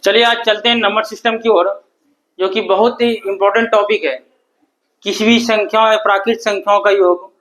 चलिए आज चलते हैं नंबर सिस्टम की ओर, जो कि बहुत ही इम्पोर्टेंट टॉपिक है। किसी भी संख्या या प्राकृत संख्याओं का योग,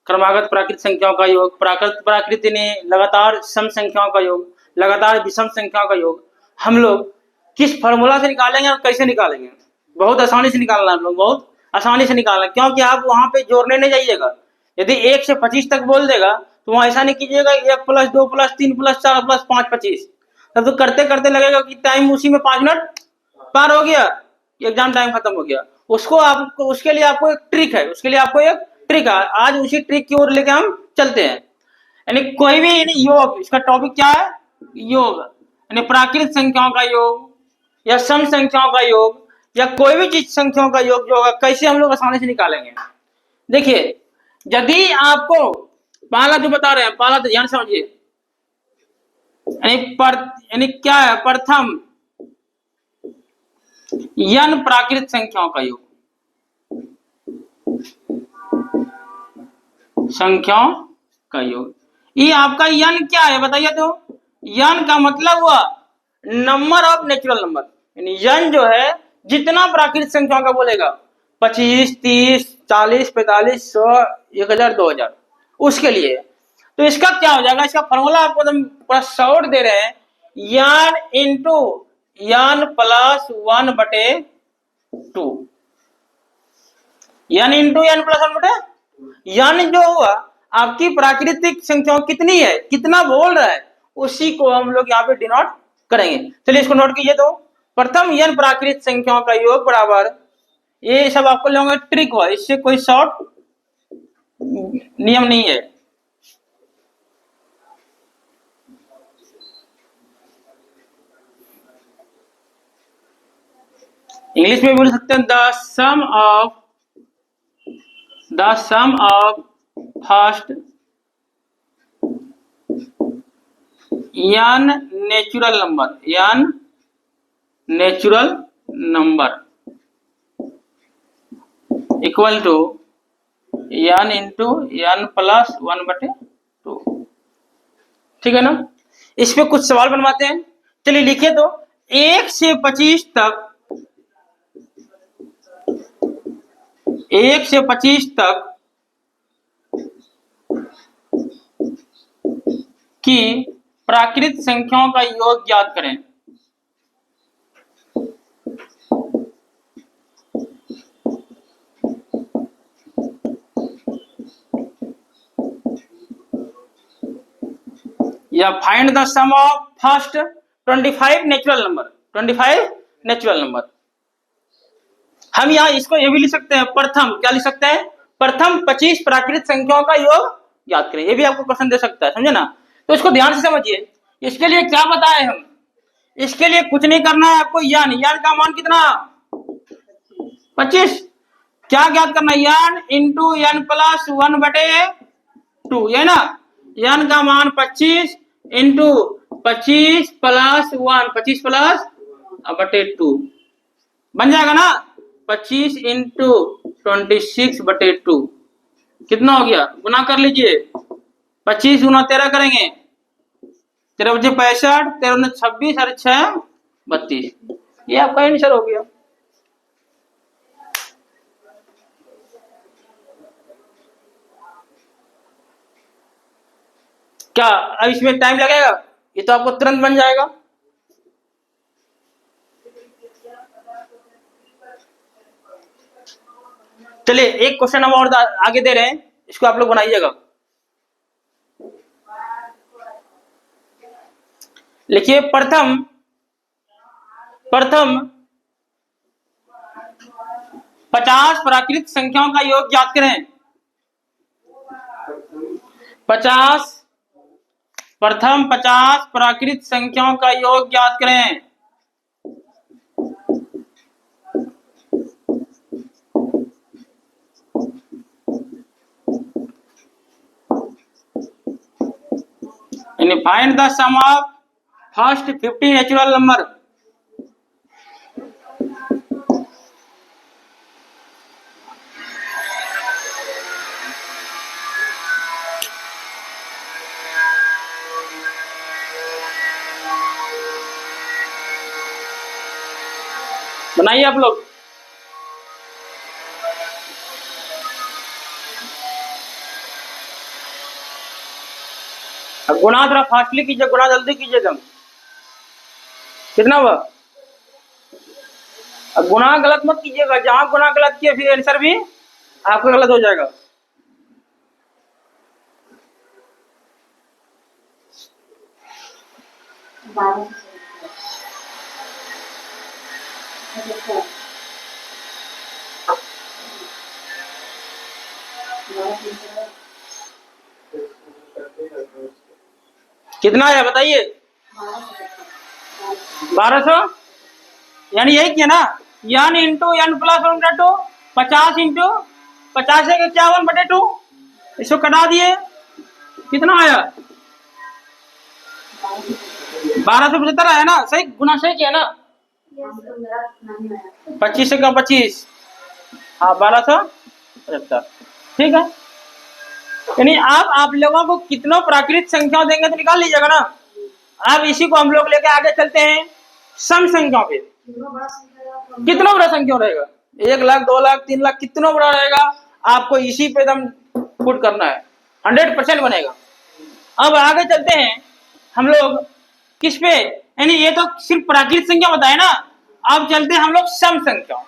क्रमागत प्राकृत संख्याओं का योग, प्राकृत ने लगातार सम संख्याओं का योग, लगातार विषम संख्याओं का योग हम लोग किस फॉर्मूला से निकालेंगे और कैसे निकालेंगे। बहुत आसानी से निकालना है, हम लोग बहुत आसानी से निकालना, क्योंकि आप वहां पे जोड़ने नहीं जाइएगा। यदि 1 से 25 तक बोल देगा तो वहां ऐसा नहीं कीजिएगा 1 + 2 + 3 + 4 + 5 25, तब तो करते करते लगेगा कि टाइम उसी में 5 मिनट पार हो गया, एग्जाम टाइम खत्म हो गया। उसके लिए आपको एक ट्रिक है, आज उसी ट्रिक की ओर लेके हम चलते हैं। यानी कोई भी योग, इसका टॉपिक क्या है, योग, यानी प्राकृत संख्याओं का योग या सम संख्याओं का योग या कोई भी चीज संख्याओं का योग जो होगा कैसे हम लोग आसानी से निकालेंगे। देखिए, यदि आपको पहला जो बता रहे हैं, पहला तो ध्यान समझिए, यानी क्या है, प्रथम n प्राकृत संख्याओं का योग, संख्याओं का योग। ये आपका n क्या है बताइए तो। n का मतलब हुआ नंबर ऑफ नेचुरल नंबर, यानी n जो है जितना प्राकृत संख्याओं का बोलेगा 25, 30, 40, 45, 100, 1000, 2000 उसके लिए। तो इसका क्या हो जाएगा, इसका फॉर्मूला आपको एकदम पूरा शॉर्ट दे रहे हैं, n into n + 1/2, n into n + 1/2। n जो हुआ आपकी प्राकृतिक संख्याओं कितनी है, कितना बोल रहा है, उसी को हम लोग यहाँ पे डिनोट करेंगे। चलिए इसको नोट कीजिए। तो प्रथम n प्राकृत संख्याओं का योग बराबर, ये सब आपको लोगों का ट्रिक हुआ, इससे कोई शॉर्ट नियम नहीं है। इंग्लिश में बोल सकते हैं the sum of first n natural number equal to n into n + 1/2। ठीक है ना। इस पे कुछ सवाल बनवाते हैं। चलिए लिखिए तो 1 से 25 तक, 1 से 25 तक की प्राकृत संख्याओं का योग ज्ञात करें। या find the sum of first 25 natural number. हम यहाँ इसको ये भी लिख सकते हैं, प्रथम क्या लिख सकते हैं, प्रथम 25 प्राकृत संख्याओं का योग ज्ञात करें। ये भी आपको क्वेश्चन दे सकता है, समझे ना। तो इसको ध्यान से समझिए। इसके लिए क्या बताए हम, इसके लिए कुछ नहीं करना है आपको। n का मान कितना, 25। क्या ज्ञात करना है, n इंटू n + 1/2, है ना। n का मान 25 इंटू 25 + 1, 25 + 2 बन जाएगा ना। 25 इंटू 26/2 कितना हो गया, गुना कर लीजिए। 25 गुना 13 करेंगे, 13 × 5 = 65, 13 × 26 और 6 32। ये आपका आंसर हो गया। क्या अब इसमें टाइम लगेगा, ये तो आपको तुरंत बन जाएगा। चलिए एक क्वेश्चन हम और आगे दे रहे हैं, इसको आप लोग बनाइएगा। लिखिए प्रथम 50 प्राकृत संख्याओं का योग ज्ञात करें। प्रथम 50 प्राकृत संख्याओं का योग ज्ञात करें। Find the sum of first 50 natural number. बनाइए आप लोग। अब गुणा थोड़ा फास्टली कीजिए, गुणा जल्दी कीजिए एकदम। कितना हुआ? अब गुणा गलत मत कीजिएगा, जहां गुणा गलत किए फिर आंसर भी आपका गलत हो जाएगा। कितना है बताइए? 1200, यानी यही किया ना, n into n plus 1/2, 50 into 50 है 51/2, इसको कटा दिए, कितना आया? 1275 आया ना, सही गुना सही किया ना। 25 से कम 25, हाँ 1275, ठीक है। यानी आप लोगों को कितनों प्राकृतिक संख्या देंगे तो निकाल लीजिएगा ना। अब इसी को हम लोग लेके आगे चलते हैं सम संख्या पे। कितना बड़ा संख्या रहेगा? 1 लाख, 2 लाख, 3 लाख, कितना बड़ा रहेगा आपको इसी पे एकदम पुट करना है, 100% बनेगा। अब आगे चलते हैं हम लोग किस पे, यानी ये तो सिर्फ प्राकृतिक संख्या बताए ना। अब चलते हैं हम लोग सम संख्या।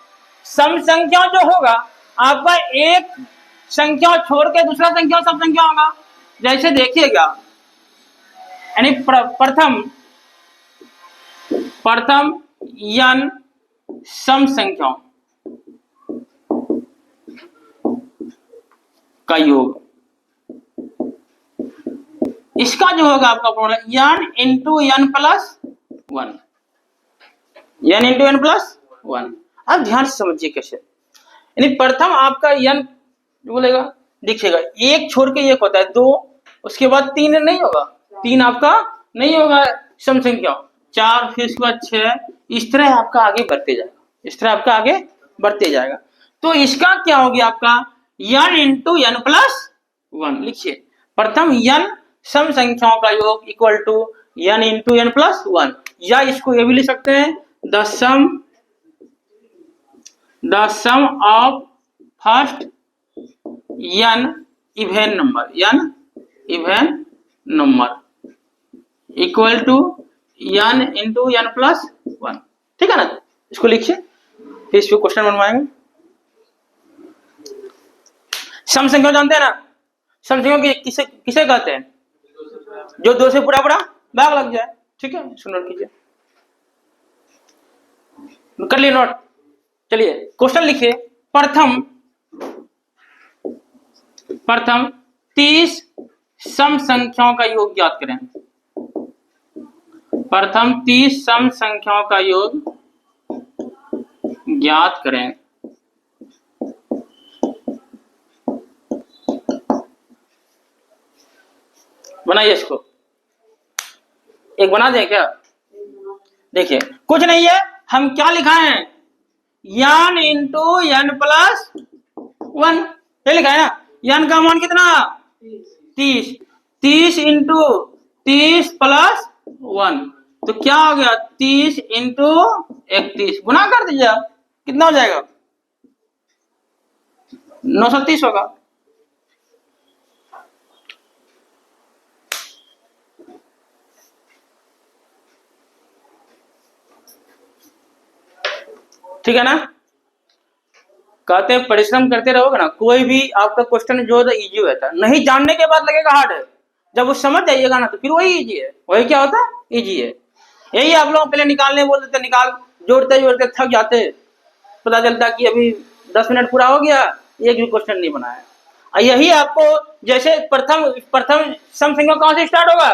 सम संख्या जो होगा आपका एक संख्या छोड़ के दूसरा संख्या सम संख्या होगा। जैसे देखिएगा, यानी प्रथम n सम संख्याओं का योग, इसका जो होगा आपका formula n into n plus 1, n into n plus 1। अब ध्यान से समझिए कैसे, यानी प्रथम आपका n बोलेगा, देखिएगा एक छोड़ के एक होता है 2, उसके बाद 3 नहीं होगा, 3 आपका नहीं होगा सम संख्या, 4, फिर उसके बाद 6, इस तरह आपका आगे बढ़ते जाएगा, इस तरह आपका आगे बढ़ते जाएगा। तो इसका क्या हो गया आपका n इंटू एन प्लस 1। लिखिए प्रथम n सम संख्याओं का योग equal to n into n plus 1, या इसको ये भी लिख सकते हैं the sum of first n even number equal to n into n plus 1, ठीक है ना। इसको लिखिए, फिर इस पे क्वेश्चन बनवाएंगे। सम संख्या जानते हैं ना, सम संख्या किसे किसे कहते हैं? जो 2 से पूरा भाग लग जाए, ठीक है। सुनो कीजिए, कर लिए नोट। चलिए क्वेश्चन लिखिए, प्रथम 30 सम संख्याओं का योग ज्ञात करें। प्रथम 30 सम संख्याओं का योग ज्ञात करें। बनाइए इसको, एक बना दें क्या? देखिए कुछ नहीं है, हम क्या लिखा है n इंटू एन प्लस 1, ये लिखा है ना। n का मान कितना? 30, 30 इंटू 30 प्लस 1, तो क्या हो गया 30 इंटू 31, गुना कर दीजिए आप, कितना हो जाएगा? 930 होगा। ठीक है ना। कहते हैं परिश्रम करते रहोगे ना, कोई भी आपका क्वेश्चन जो है इजी होता है, नहीं जानने के बाद लगेगा हार्ड है, जब वो समझ जाइएगा ना तो फिर वही इजी है, वही क्या होता है इजी है। यही आप लोग पहले निकालने बोल देते, निकाल जोड़ते जोड़ते थक जाते, पता चलता कि अभी 10 मिनट पूरा हो गया, एक भी क्वेश्चन नहीं बनाया। यही आपको जैसे प्रथम सम संख्या कहां से स्टार्ट होगा?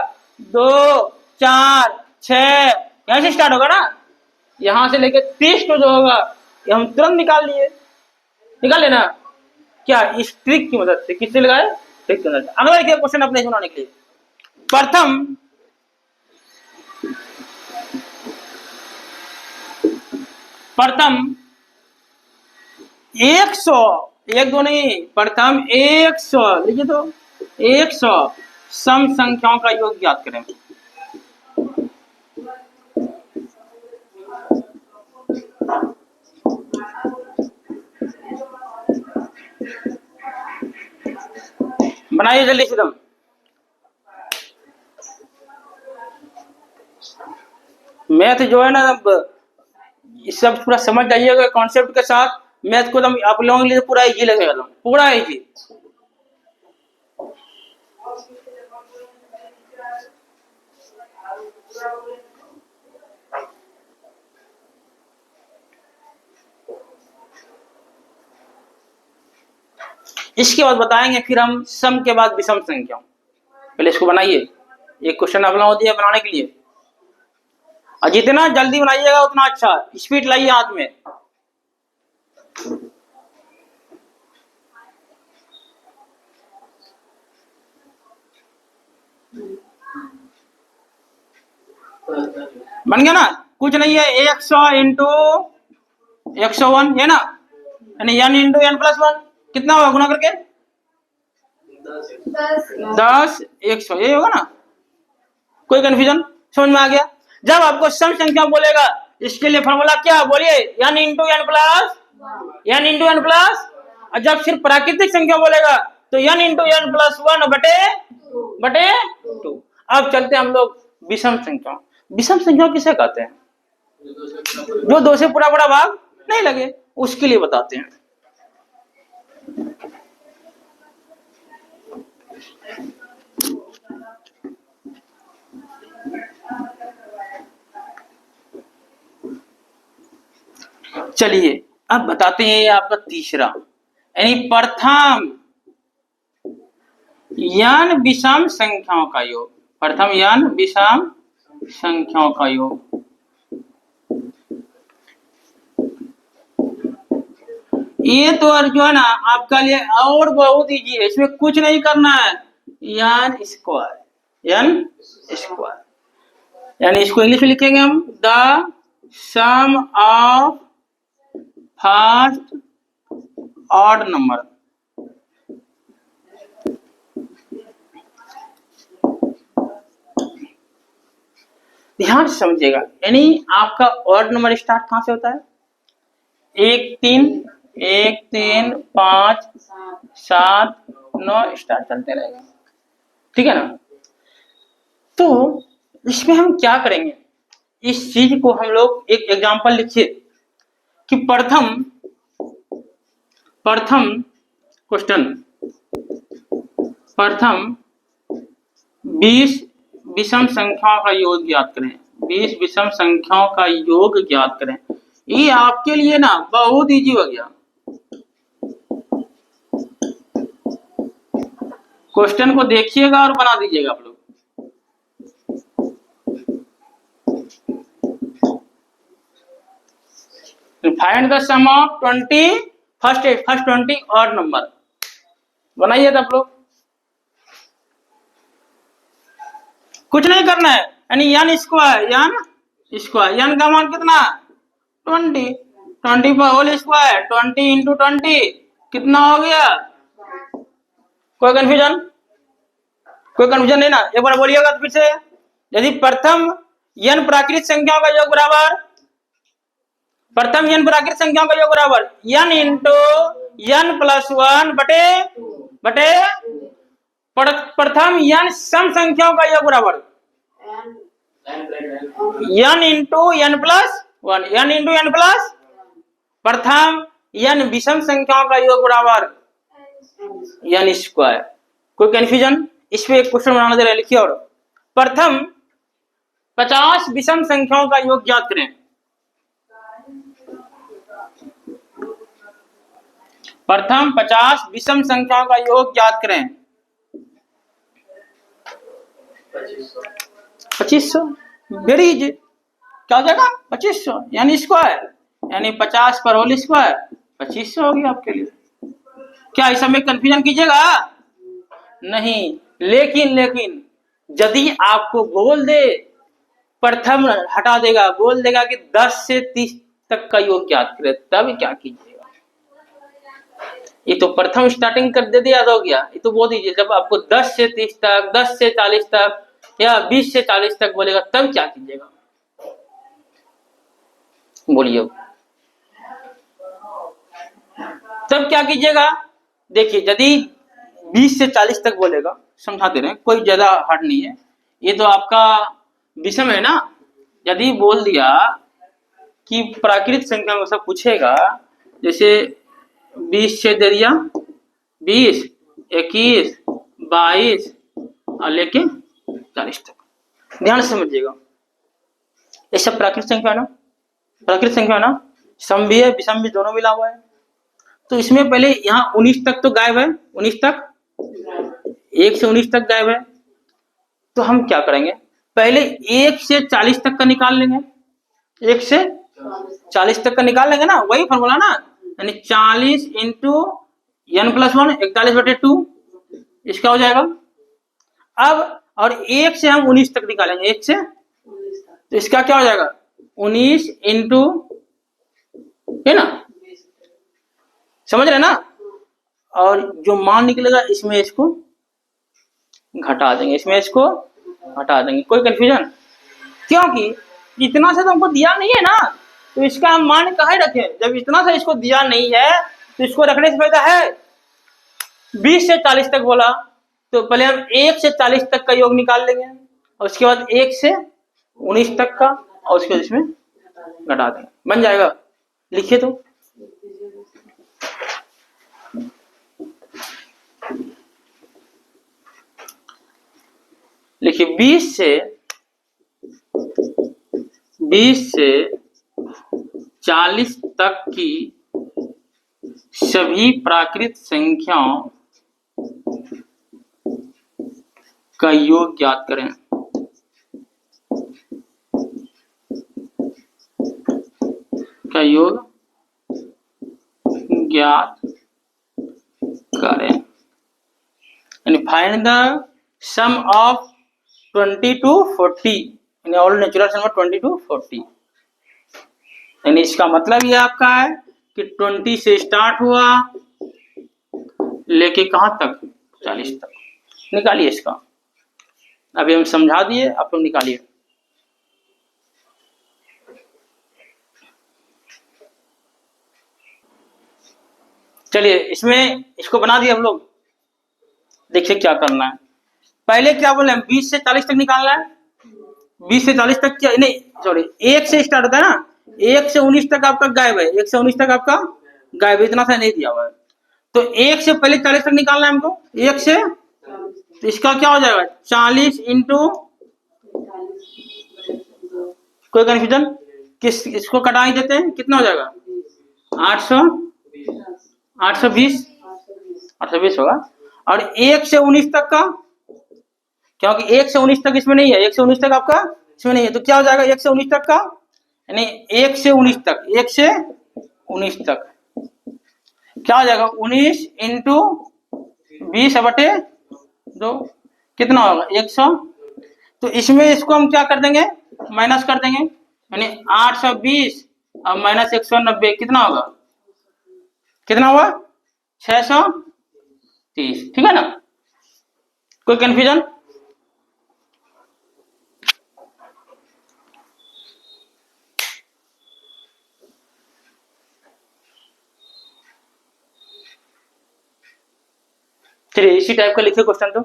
2, 4, 6 यहां से स्टार्ट होगा ना, यहां से लेके 30 जो होगा ये हम तुरंत निकाल लेना। क्या? इस ट्रिक की मदद से। किससे लगाए? ट्रिक की मदद से। अगला देखिए क्वेश्चन अपने बनाने के लिए, प्रथम 100, 1 2 नहीं, प्रथम 100 लिखिए, तो 100 सम संख्याओं का योग ज्ञात करें। बनाइए जल्दी से तुम। मैथ जो है ना, अब इस सब पूरा समझ जाइएगा कॉन्सेप्ट के साथ। मैथ को तुम आप लोगों के लिए पूरा इजी लगेगा, तुम पूरा इजी। इसके बाद बताएंगे फिर हम सम के बाद विषम संख्या। पहले इसको बनाइए, एक क्वेश्चन आप लोगों दिया बनाने के लिए, और जितना जल्दी बनाइएगा उतना अच्छा। स्पीड लाइए हाथ में। बन गया ना? कुछ नहीं है, 100 इंटू 101 है ना, यानी n इंटू n प्लस 1 कितना होगा गुना करके? 10 100, ये होगा ना? कोई कंफ्यूजन? समझ में आ गया? जब आपको सम संख्या बोलेगा इसके लिए फॉर्मूला क्या बोलिए? n into n plus n into n plus. और जब सिर्फ प्राकृतिक संख्या बोलेगा तो n इंटू n प्लस 1 बटे 2। अब चलते हम लोग विषम संख्या। विषम संख्या किसे कहते हैं? जो 2 से पूरा बड़ा भाग नहीं लगे, उसके लिए बताते हैं। चलिए अब बताते हैं आपका तीसरा, यानी प्रथम n विषम संख्याओं का योग। प्रथम n विषम संख्याओं का योग। ये तो जो है ना आपका लिए और बहुत इजी है, इसमें कुछ नहीं करना है। n स्क्वायर, यानी इसको इंग्लिश में लिखेंगे हम the sum of first odd number. ध्यान से समझिएगा, यानी आपका ऑड नंबर स्टार्ट कहां से होता है? 1 3 1 3 5 7 9 स्टार्ट चलते रहेगा, ठीक है ना? तो इसमें हम क्या करेंगे, इस चीज को हम लोग एक एग्जांपल लिखिए कि प्रथम क्वेश्चन, प्रथम 20 विषम संख्याओं का योग ज्ञात करें। 20 विषम संख्याओं का योग ज्ञात करें। ये आपके लिए ना बहुत इजी हो गया। क्वेश्चन को देखिएगा और बना दीजिएगा आप लोग। Find the sum of 20 first 20 odd number. बनाइए आप लोग, कुछ नहीं करना है, यानी n स्क्वायर n का मान कितना? 20 पर होल स्क्वायर 20 इंटू 20 कितना हो गया? कोई कंफ्यूजन नहीं ना? एक बार बोलिएगा तो फिर से। यदि प्रथम n प्राकृतिक संख्याओं का योग बराबर, प्रथम n प्राकृतिक संख्याओं का योग बराबर n इंटू n प्लस 1 बटे प्रथम n सम संख्याओं का योग बराबर n into n plus 1, n into n plus. प्रथम n विषम संख्याओं का योग बराबर n स्क्वायर। कोई कंफ्यूजन? इस पे एक क्वेश्चन बनाना दे रहे, लिखिए। और प्रथम 50 विषम संख्याओं का योग ज्ञात करें। प्रथम 50 विषम संख्याओं का योग ज्ञात करें। 2500, वेरी इजी। क्या हो जाएगा? 2500 यानी स्क्वायर, यानी 50 पर होल स्क्वायर 2500 हो गया आपके लिए। क्या इस समय कंफ्यूजन कीजिएगा नहीं। लेकिन यदि आपको बोल दे, प्रथम हटा देगा, बोल देगा कि 10 से 30 तक का योग ज्ञात करें, तब क्या कीजिएगा? ये तो प्रथम स्टार्टिंग कर दे याद हो गया। ये तो बहुत ही, जब आपको 10 से 30 तक, 10 से 40 तक या 20 से 40 तक बोलेगा, तब क्या कीजिएगा? बोलिए, तब क्या कीजिएगा? देखिए, यदि 20 से 40 तक बोलेगा, समझाते रहे, कोई ज्यादा हार्ड नहीं है। ये तो आपका विषम है ना। यदि बोल दिया कि प्राकृत संख्या में सब पूछेगा, जैसे 20 से दे दिया 20, 21, 22 और लेके 40 तक। ध्यान से समझिएगा, ये सब प्राकृत संख्या है ना, प्राकृत संख्या है ना, सम भी है विषम भी, दोनों मिला हुआ है। तो इसमें पहले यहाँ 19 तक तो गायब है, 19 तक, 1 से 19 तक गायब है। तो हम क्या करेंगे, पहले 1 से 40 तक का निकाल लेंगे, 1 से 40 तक का निकाल लेंगे ना, वही फॉर्मूला ना, यानी 40 इंटू n+1 41/2 इसका हो जाएगा। अब और 1 से हम 19 तक निकालेंगे, 1 से, तो इसका क्या हो जाएगा 19 इंटू, है ना, समझ रहे ना। और जो मान निकलेगा इसमें इसको घटा देंगे, इसमें इसको हटा देंगे। कोई कंफ्यूजन? क्योंकि इतना सा तो हमको दिया नहीं है ना, तो इसका हम मान काहे रखें, जब इतना सा इसको दिया नहीं है तो इसको रखने से फायदा है। 20 से 40 तक बोला तो पहले हम 1 से 40 तक का योग निकाल लेंगे, और उसके बाद 1 से 19 तक का, और उसके बाद इसमें घटा देंगे, बन जाएगा। लिखिए तो, लिखिए 20 से 40 तक की सभी प्राकृत संख्याओं का योग ज्ञात करें। का योग ज्ञात करें, यानी find the sum of 20 to 40, यानी ऑल नेचुरल नंबर 20 to 40। यानी इसका मतलब ये आपका है कि 20 से स्टार्ट हुआ लेके कहां तक, 40 तक। निकालिए इसका, अभी हम समझा दिए, आप लोग निकालिए। चलिए इसमें इसको बना दिए हम लोग। देखिए क्या करना है, पहले क्या बोले हम 20 से 40 तक निकालना है। 20 से 40 तक क्या, नहीं सॉरी, 1 से स्टार्ट होता है ना, 1 से 19 तक आपका गायब है, 1 से 19 तक आपका गायब है, इतना सा नहीं दिया हुआ है। तो 1 से पहले 40 तक निकालना है हमको, 1 से, तो इसका क्या हो जाएगा 40 इंटू, कोई कंफ्यूजन? किस, इसको कटा ही देते हैं, कितना हो जाएगा 820 होगा। और 1 से 19 तक का, क्योंकि 1 से 19 तक इसमें नहीं है, 1 से 19 तक आपका इसमें नहीं है, तो क्या हो जाएगा 1 से 19 तक का, यानी 1 से 19 तक, 1 से 19 तक क्या हो जाएगा 19 इंटू 20/2 कितना होगा 100। तो इसमें इसको हम क्या कर देंगे, माइनस कर देंगे, यानी 820 और माइनस 190 कितना होगा, कितना हुआ 630। ठीक है ना, कोई कंफ्यूजन? चलिए इसी टाइप का लिखिए क्वेश्चन। तो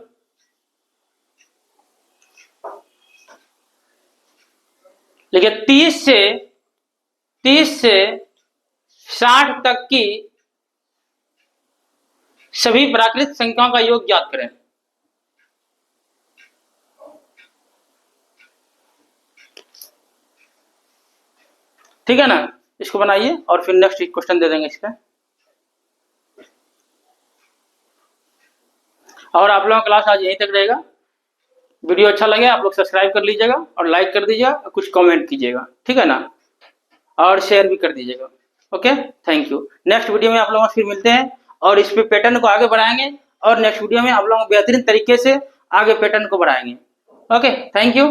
लिखिए 30 से 60 तक की सभी प्राकृत संख्याओं का योग ज्ञात करें। ठीक है ना, इसको बनाइए और फिर नेक्स्ट क्वेश्चन दे देंगे इसका। और आप लोगों का क्लास आज यहीं तक रहेगा। वीडियो अच्छा लगे आप लोग सब्सक्राइब कर लीजिएगा और लाइक कर दीजिएगा, कुछ कमेंट कीजिएगा, ठीक है ना, और शेयर भी कर दीजिएगा। Okay, thank you. Next video में आप लोगों से फिर मिलते हैं और इस पे पैटर्न को आगे बढ़ाएंगे, और नेक्स्ट वीडियो में आप लोग बेहतरीन तरीके से आगे पैटर्न को बढ़ाएंगे। Okay, thank you.